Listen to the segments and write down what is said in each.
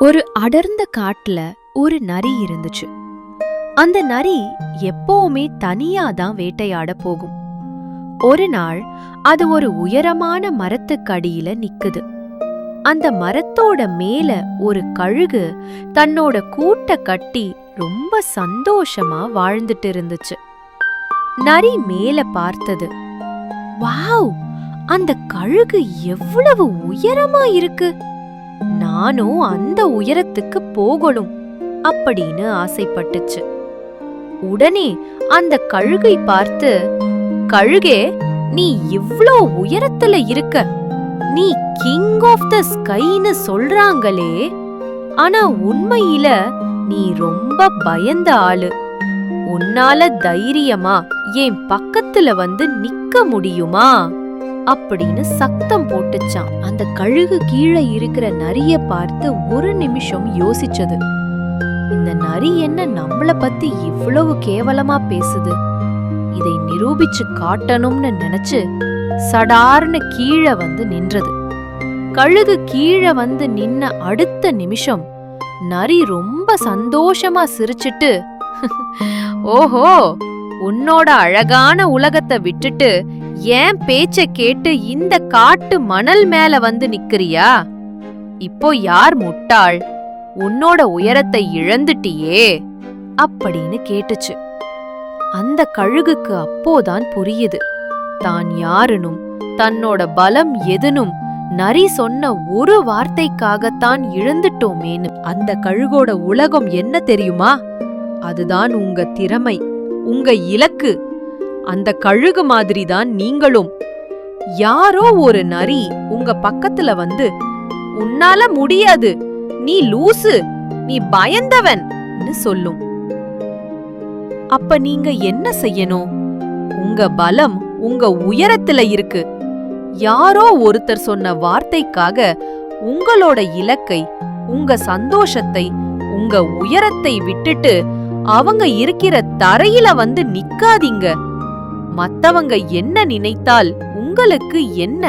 ஒரு அடர்ந்த காட்டுல ஒரு நரி இருந்துச்சு. அந்த நரி எப்பவுமே தனியா தான் வேட்டையாட போகும். ஒரு நாள் அது ஒரு உயரமான மரத்துக்கடியில நிக்குது. அந்த மரத்தோட மேல ஒரு கழுகு தன்னோட கூட்ட கட்டி ரொம்ப சந்தோஷமா வாழ்ந்துட்டு இருந்துச்சு. நரி மேல பார்த்தது. வாவ், அந்த கழுகு எவ்வளவு உயரமா இருக்கு! நானும் அந்த உயரத்துக்கு போகணும் அப்படின்னு ஆசைப்பட்டுச்சு. உடனே அந்த கழுகை பார்த்து, கழுகே, நீ இவ்ளோ உயரத்துல இருக்க, நீ கிங் ஆஃப் த ஸ்கைன்னு சொல்றாங்களே, ஆனா உண்மையில நீ ரொம்ப பயந்த ஆளு. உன்னால தைரியமா என் பக்கத்துல வந்து நிக்க முடியுமா அப்படின்னு சத்தம் போட்டுச்சான். அந்த கழுகு கீழே இருக்கிற நரிய பார்த்து ஒரு நிமிஷம் யோசிச்சது. இந்த நரி என்ன நம்மள பத்தி இவ்வளவு கேவலமா பேசுது, இதை நிரூபிச்சு காட்டணும்னு நினைச்சு சடார்னு கீழே வந்து நின்றது. கழுகு கீழே வந்து நின்ன அடுத்த நிமிஷம் நரி ரொம்ப சந்தோஷமா சிரிச்சிட்டு, ஓஹோ, உன்னோட அழகான உலகத்தை விட்டுட்டு ஏன் பேச்ச கேட்டு இந்த காட்டு மணல் மேல வந்து நிக்கிறியா? இப்போ யார் முட்டாள்? உன்னோட உயரத்தை இழந்துட்டியே அப்படின்னு கேட்டுச்சு. அந்த கழுகுக்கு அப்போதான் புரியுது, தான் யாருனும் தன்னோட பலம் எதுனும் நரி சொன்ன ஒரு வார்த்தைக்காகத்தான் இழந்துட்டோமேன்னு. அந்த கழுகோட உலகம் என்ன தெரியுமா? அதுதான் உங்க திறமை, உங்க இலக்கு. அந்த கழுகு மாதிரிதான் நீங்களும். யாரோ ஒரு நரி உங்க பக்கத்துல வந்து, உன்னால முடியாது, நீ லூசு, நீ பயந்தவன் சொல்லும். அப்ப நீங்க என்ன செய்யணும்? உங்க பலம் உங்க உயரத்துல இருக்கு. யாரோ ஒருத்தர் சொன்ன வார்த்தைக்காக உங்களோட இலக்கை, உங்க சந்தோஷத்தை, உங்க உயரத்தை விட்டுட்டு அவங்க இருக்கிற தரையில வந்து நிக்காதீங்க. மத்தவங்க என்ன நினைத்தால் உங்களுக்கு என்ன?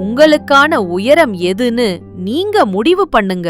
உங்களுக்கான உயரம் எதுன்னு நீங்க முடிவு பண்ணுங்க.